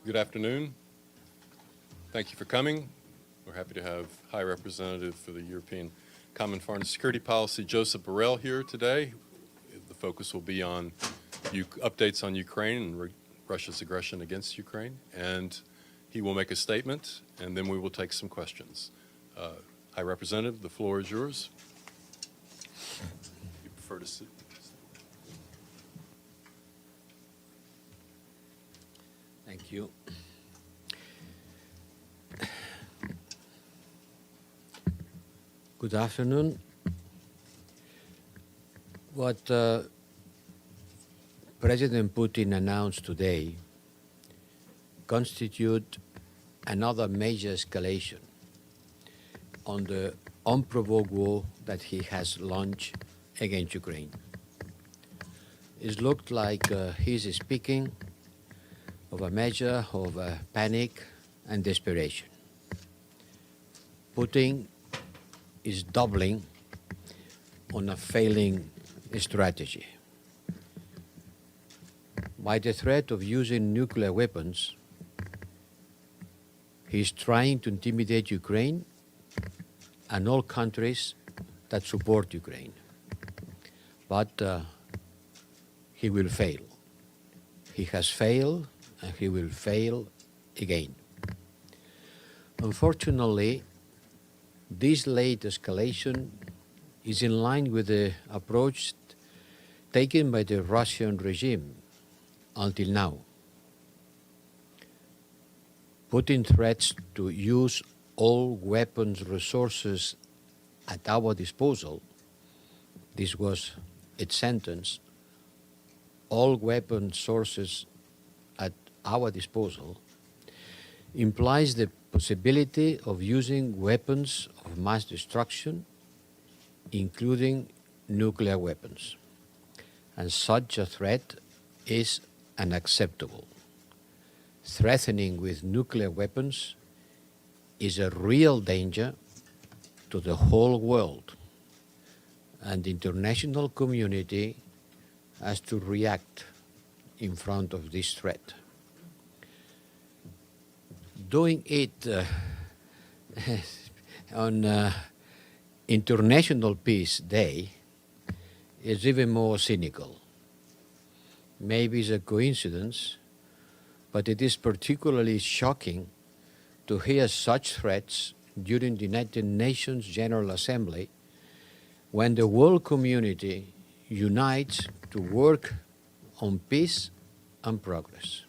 Good afternoon. Thank you for coming. We're happy to have High Representative for the European Common Foreign and Security Policy, Josep Borrell, here today. The focus will be on updates on Ukraine and Russia's aggression against Ukraine. And he will make a statement, and then we will take some questions. High Representative, the floor is yours. You prefer to sit? Thank you. Good afternoon. What President Putin announced today constitute another major escalation on the unprovoked war that he has launched against Ukraine. It looked like he's speaking of a measure of panic and desperation. Putin is doubling on a failing strategy. By the threat of using nuclear weapons, he's trying to intimidate Ukraine and all countries that support Ukraine. But he will fail. He has failed, and he will fail again. Unfortunately, this late escalation is in line with the approach taken by the Russian regime until now. Putin threats to use all weapons resources at our disposal. This was its sentence. All weapon sources at our disposal implies the possibility of using weapons of mass destruction, including nuclear weapons. And such a threat is unacceptable. Threatening with nuclear weapons is a real danger to the whole world, and the international community has to react in front of this threat. Doing it on International Peace Day is even more cynical. Maybe it's a coincidence, but it is particularly shocking to hear such threats during the United Nations General Assembly when the world community unites to work on peace and progress.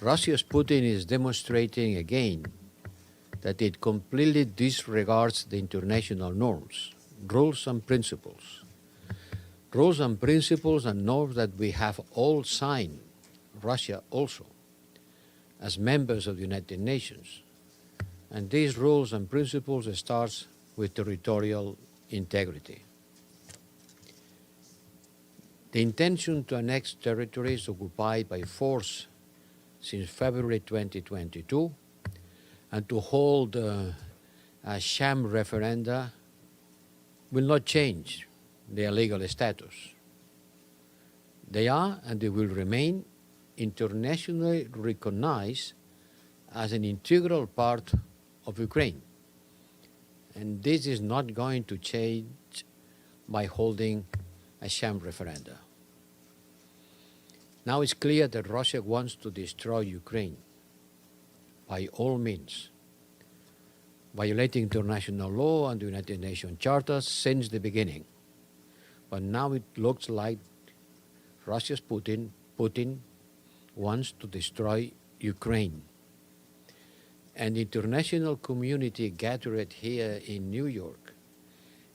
Russia's Putin is demonstrating again that it completely disregards the international norms, rules and principles. Rules and principles and norms that we have all signed, Russia also, as members of the United Nations. And these rules and principles start with territorial integrity. The intention to annex territories occupied by force since February 2022 and to hold a sham referenda will not change their legal status. They are and they will remain internationally recognized as an integral part of Ukraine. And this is not going to change by holding a sham referenda. Now it's clear that Russia wants to destroy Ukraine by all means, violating international law and the United Nations Charter since the beginning. But now it looks like Russia's Putin wants to destroy Ukraine. And the international community gathered here in New York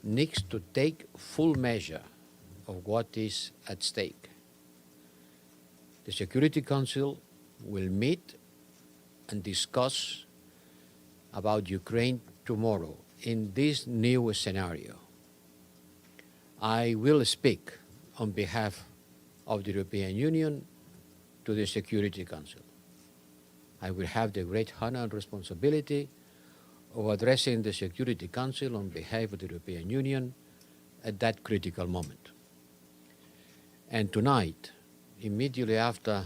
needs to take full measure of what is at stake. The Security Council will meet and discuss about Ukraine tomorrow in this new scenario. I will speak on behalf of the European Union to the Security Council. I will have the great honor and responsibility of addressing the Security Council on behalf of the European Union at that critical moment. And tonight, immediately after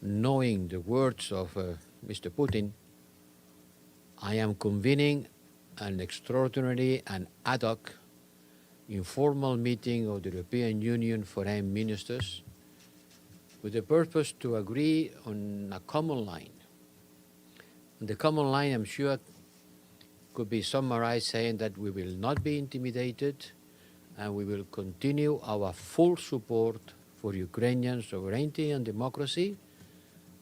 knowing the words of Mr. Putin, I am convening an extraordinary and ad hoc informal meeting of the European Union foreign ministers with the purpose to agree on a common line. And the common line, I'm sure, could be summarized saying that we will not be intimidated and we will continue our full support for Ukrainian sovereignty and democracy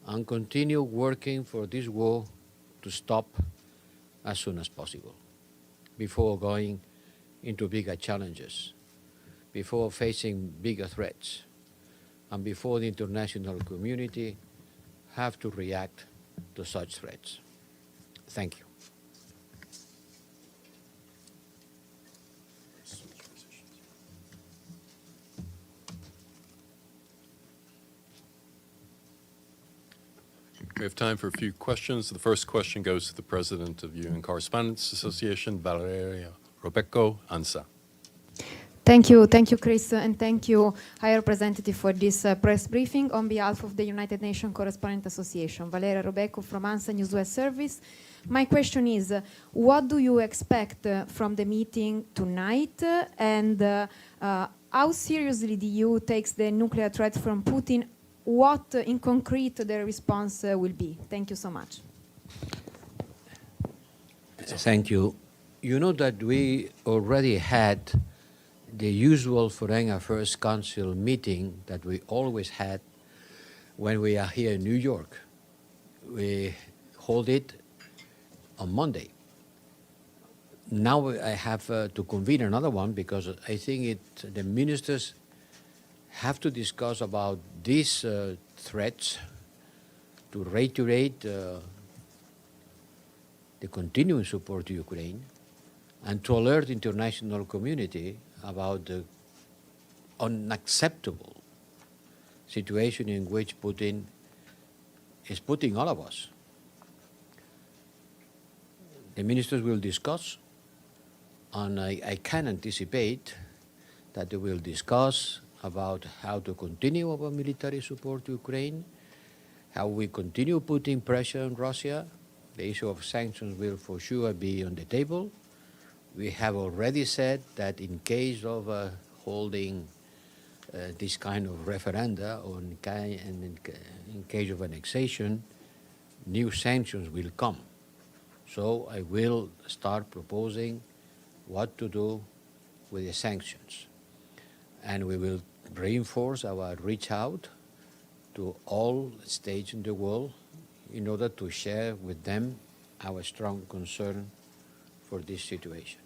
and continue working for this war to stop as soon as possible before going into bigger challenges, before facing bigger threats, and before the international community have to react to such threats. Thank you. We have time for a few questions. The first question goes to the President of UN Correspondents Association, Valeria Rebecco Ansa. Thank you, Chris, and thank you, High Representative, for this press briefing on behalf of the United Nations Correspondent Association. Valeria Rebecco from ANSA News West Service. My question is, what do you expect from the meeting tonight, and how seriously the EU takes the nuclear threat from Putin? What, in concrete, the response will be? Thank you so much. Thank you. You know that we already had the usual Foreign Affairs Council meeting that we always had when we are here in New York. We hold it on Monday. Now I have to convene another one because I think the ministers have to discuss about these threats, to reiterate the continuing support to Ukraine, and to alert the international community about the unacceptable situation in which Putin is putting all of us. The ministers will discuss, and I can anticipate that they will discuss about how to continue our military support to Ukraine, how we continue putting pressure on Russia. The issue of sanctions will for sure be on the table. We have already said that in case of holding this kind of referenda, or in case of annexation, new sanctions will come. So I will start proposing what to do with the sanctions. And we will reinforce our reach out to all states in the world in order to share with them our strong concern for this situation.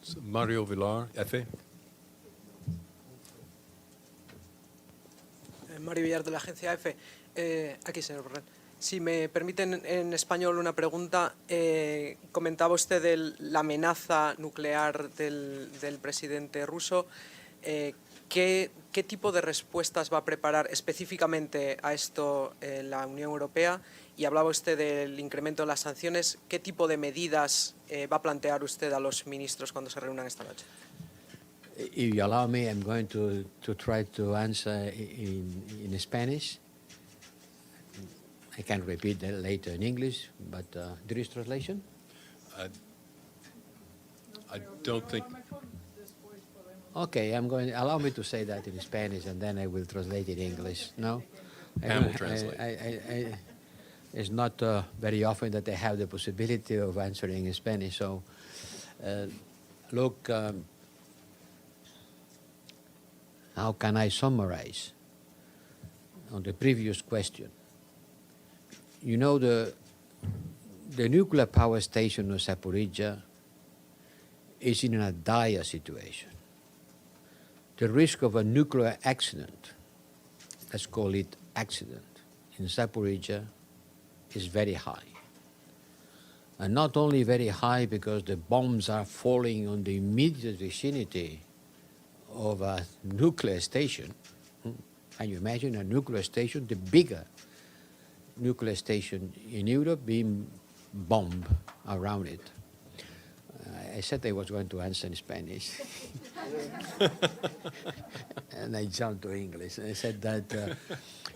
So Mario Villar, EFE. Mario Villar de la agencia EFE. Aquí, señor Borrell. Si me permiten en español una pregunta, comentaba usted de la amenaza nuclear del presidente ruso. ¿Qué tipo de respuestas va a preparar específicamente a esto la Unión Europea? Y hablaba usted del incremento de las sanciones. ¿Qué tipo de medidas va a plantear usted a los ministros cuando se reúnan esta noche? If you allow me, I'm going to try to answer in Spanish. I can repeat that later in English, but there is translation? I don't think. Okay, allow me to say that in Spanish, and then I will translate it in English. No? Pam will translate. It's not very often that I have the possibility of answering in Spanish. So, look, how can I summarize on the previous question? You know, the nuclear power station of Zaporizhzhia is in a dire situation. The risk of a nuclear accident, let's call it accident, in Zaporizhzhia is very high. And not only very high because the bombs are falling on the immediate vicinity of a nuclear station. Can you imagine a nuclear station, the bigger nuclear station in Europe, being bombed around it? I said I was going to answer in Spanish. And I jumped to English. I said that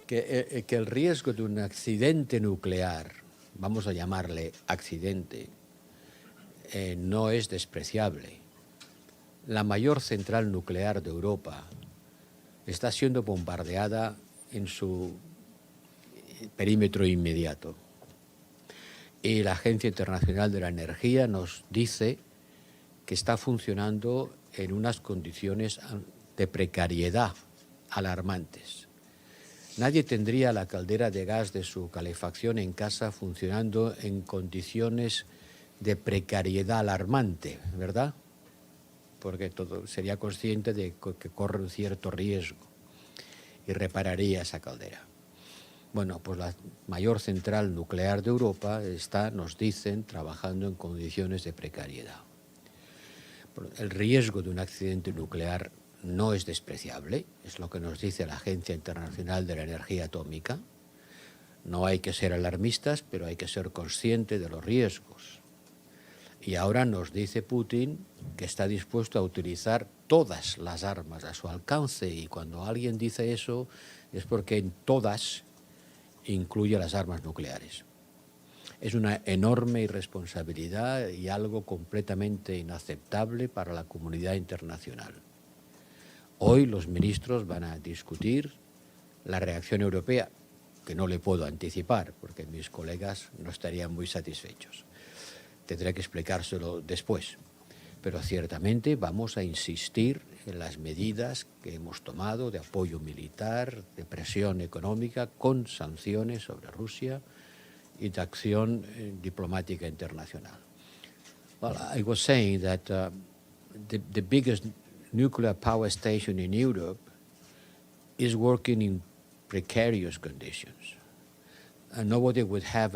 que el riesgo de un accidente nuclear, vamos a llamarle accidente, no es despreciable. La mayor central nuclear de Europa está siendo bombardeada en su perímetro inmediato. Y la Agencia Internacional de la Energía nos dice que está funcionando en unas condiciones de precariedad alarmantes. Nadie tendría la caldera de gas de su calefacción en casa funcionando en condiciones de precariedad alarmante, ¿verdad? Porque todo sería consciente de que corre un cierto riesgo y repararía esa caldera. Bueno, pues la mayor central nuclear de Europa está, nos dicen, trabajando en condiciones de precariedad. El riesgo de un accidente nuclear no es despreciable, es lo que nos dice la Agencia Internacional de la Energía Atómica. No hay que ser alarmistas, pero hay que ser consciente de los riesgos. Y ahora nos dice Putin que está dispuesto a utilizar todas las armas a su alcance, y cuando alguien dice eso es porque en todas incluye las armas nucleares. Es una enorme irresponsabilidad y algo completamente inaceptable para la comunidad internacional. Hoy los ministros van a discutir la reacción europea, que no le puedo anticipar porque mis colegas no estarían muy satisfechos. Tendré que explicárselo después. Pero ciertamente vamos a insistir en las medidas que hemos tomado de apoyo militar, de presión económica, con sanciones sobre Rusia y de acción diplomática internacional. Well, I was saying that the biggest nuclear power station in Europe is working in precarious conditions. And nobody would have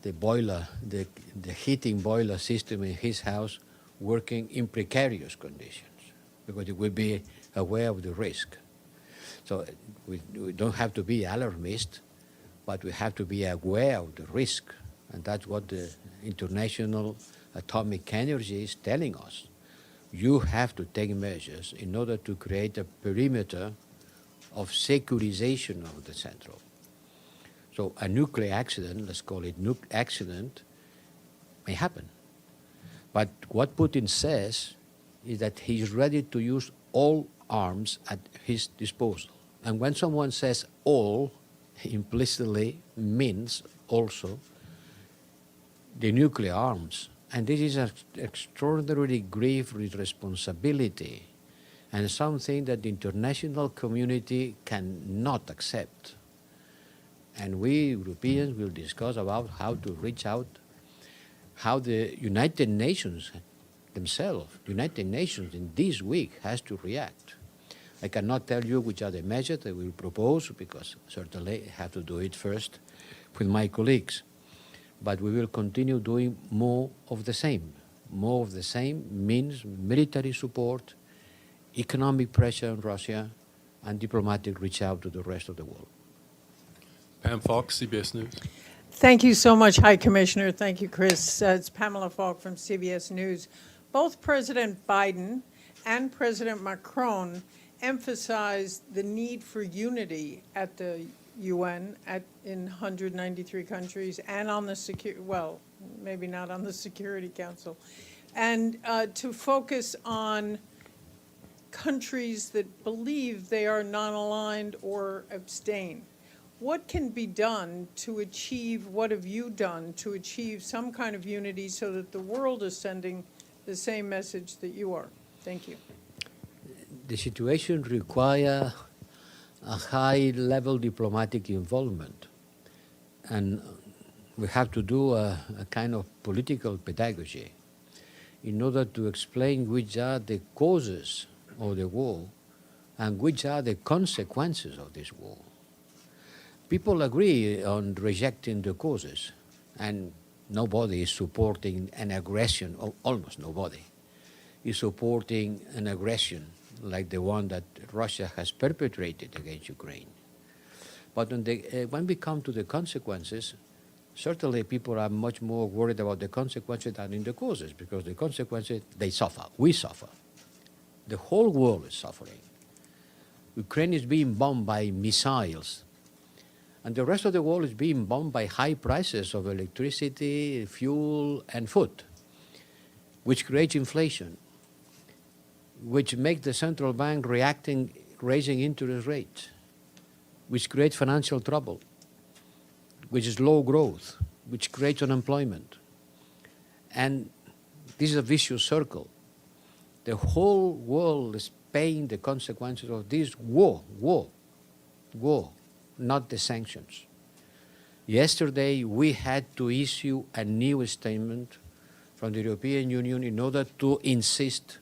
the boiler, the heating boiler system in his house working in precarious conditions, because it will be aware of the risk. So we don't have to be alarmist, but we have to be aware of the risk. And that's what the International Atomic Energy is telling us. You have to take measures in order to create a perimeter of securization of the central. So a nuclear accident, let's call it accident, may happen. But what Putin says is that he's ready to use all arms at his disposal. And when someone says all, implicitly means also the nuclear arms. And this is an extraordinarily grave responsibility and something that the international community cannot accept. And we Europeans will discuss about how to reach out, how the United Nations themselves, United Nations in this week has to react. I cannot tell you which are the measures that we will propose, because certainly I have to do it first with my colleagues. But we will continue doing more of the same. More of the same means military support, economic pressure on Russia, and diplomatic reach out to the rest of the world. Pam Falk, CBS News. Thank you so much, High Commissioner. Thank you, Chris. It's Pamela Falk from CBS News. Both President Biden and President Macron emphasized the need for unity at the UN in 193 countries and on the well, maybe not on the Security Council, and to focus on countries that believe they are non-aligned or abstain. What can be done to achieve, what have you done to achieve some kind of unity so that the world is sending the same message that you are? Thank you. The situation requires a high-level diplomatic involvement. And we have to do a kind of political pedagogy in order to explain which are the causes of the war and which are the consequences of this war. People agree on rejecting the causes, and nobody is supporting an aggression, or almost nobody is supporting an aggression like the one that Russia has perpetrated against Ukraine. But when we come to the consequences, Certainly, people are much more worried about the consequences than in the causes, because the consequences, they suffer. We suffer. The whole world is suffering. Ukraine is being bombed by missiles, and the rest of the world is being bombed by high prices of electricity, fuel, and food, which creates inflation, which makes the central bank reacting, raising interest rates, which creates financial trouble, which is low growth, which creates unemployment. And this is a vicious circle. The whole world is paying the consequences of this war, not the sanctions. Yesterday, we had to issue a new statement from the European Union in order to insist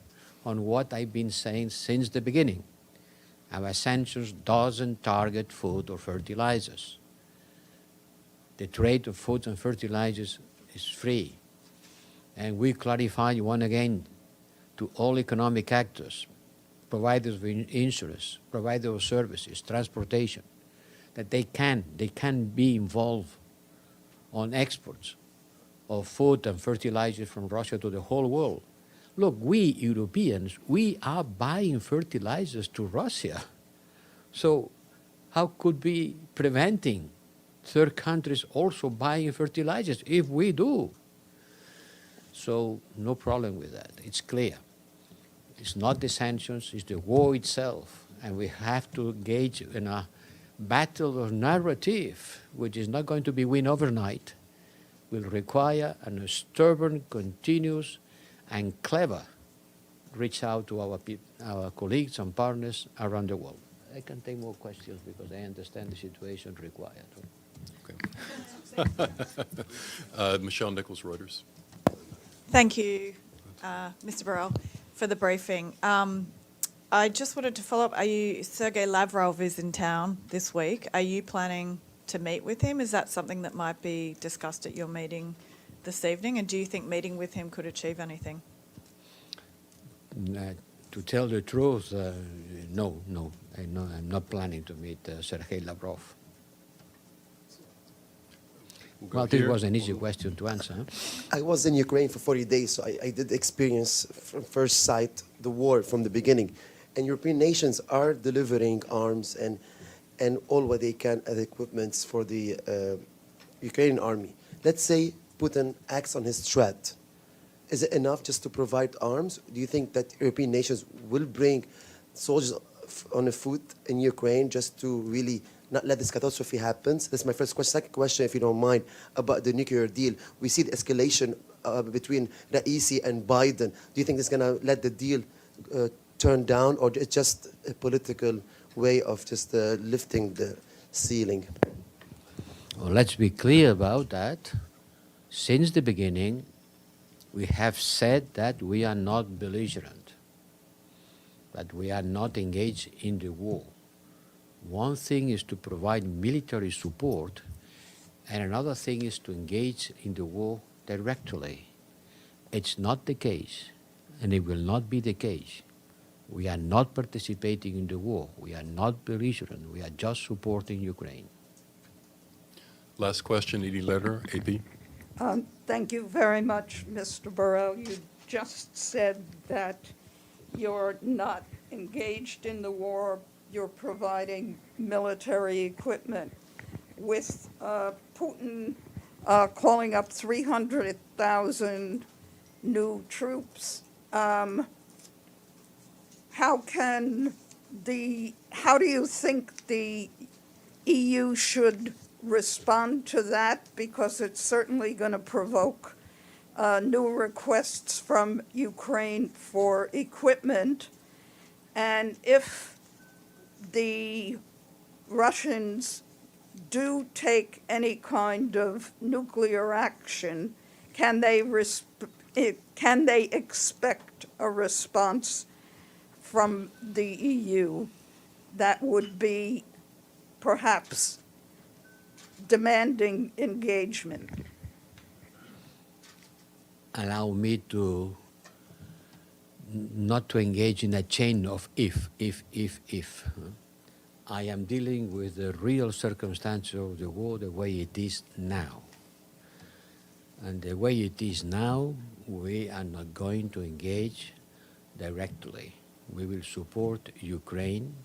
on what I've been saying since the beginning. Our sanctions doesn't target food or fertilizers. The trade of food and fertilizers is free. And we clarify once again to all economic actors, providers of insurance, providers of services, transportation, that they can be involved on exports of food and fertilizers from Russia to the whole world. Look, we Europeans, we are buying fertilizers to Russia. So how could we preventing third countries also buying fertilizers if we do? So no problem with that. It's clear. It's not the sanctions, it's the war itself. And we have to engage in a battle of narrative, which is not going to be won overnight, will require a stubborn, continuous, and clever reach out to our colleagues and partners around the world. I can take more questions because I understand the situation required. Okay. Michelle Nichols, Reuters. Thank you, Mr. Borrell, for the briefing. I just wanted to follow up. Sergei Lavrov is in town this week. Are you planning to meet with him? Is that something that might be discussed at your meeting this evening? And do you think meeting with him could achieve anything? To tell the truth, no. I'm not planning to meet Sergei Lavrov. Well, this was an easy question to answer. Huh? I was in Ukraine for 40 days, so I did experience from first sight the war from the beginning. And European nations are delivering arms and all what they can as equipments for the Ukrainian army. Let's say Putin acts on his threat. Is it enough just to provide arms? Do you think that European nations will bring soldiers on a foot in Ukraine just to really not let this catastrophe happen? That's my first question. Second question, if you don't mind, about the nuclear deal. We see the escalation between Raisi and Biden. Do you think it's going to let the deal turn down, or it's just a political way of just lifting the ceiling? Well, let's be clear about that. Since the beginning, we have said that we are not belligerent, that we are not engaged in the war. One thing is to provide military support, and another thing is to engage in the war directly. It's not the case, and it will not be the case. We are not participating in the war. We are not belligerent. We are just supporting Ukraine. Last question, Edie Leder, AP. Thank you very much, Mr. Borrell. You just said that you're not engaged in the war. You're providing military equipment. With Putin calling up 300,000 new troops, how do you think the EU should respond to that? Because it's certainly going to provoke new requests from Ukraine for equipment. And if the Russians do take any kind of nuclear action, can they expect a response from the EU that would be perhaps demanding engagement? Allow me to not to engage in a chain of if. I am dealing with the real circumstances of the war the way it is now. And the way it is now, we are not going to engage directly. We will support Ukraine,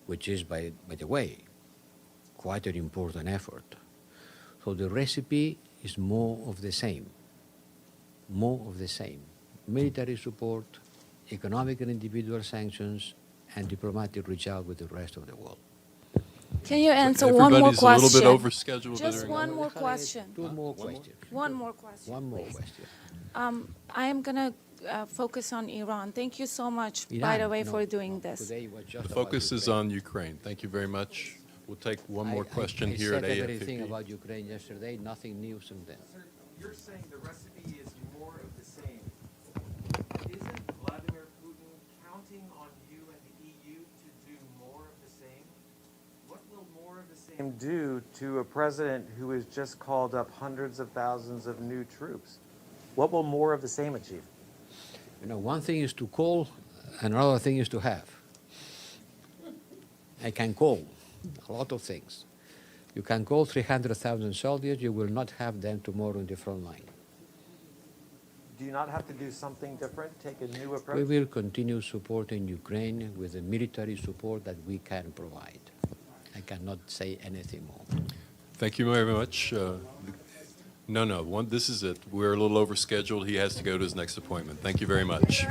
which is, by the way, quite an important effort. So the recipe is more of the same. More of the same. Military support, economic and individual sanctions, and diplomatic reach out with the rest of the world. Can you answer one more Everybody's a little question? bit overscheduled. Just There- one more question. Two more questions. One more question. One more please. question. I am going to focus on Iran. Thank you so much, by Iran, the way, no, for doing this. Today was just The about focus is Ukraine. on Ukraine. Thank you very much. We'll take one more I question here at said everything 8:50. about Ukraine yesterday, nothing new since then. Sir, you're saying the recipe is more of the same. Isn't Vladimir Putin counting on you and the EU to do more of the same? What will more of the same do to a president who has just called up hundreds of thousands of new troops? What will more of the same achieve? You know, one thing is to call, and another thing is to have. I can call a lot of things. You can call 300,000 soldiers, you will not have them tomorrow in the front line. Do you not have to do something different, take a new We approach? will continue supporting Ukraine with the military support that we can provide. I cannot say anything more. Thank you very much. No, this is it. We're a little overscheduled. He has to go to his next appointment. Thank you very much.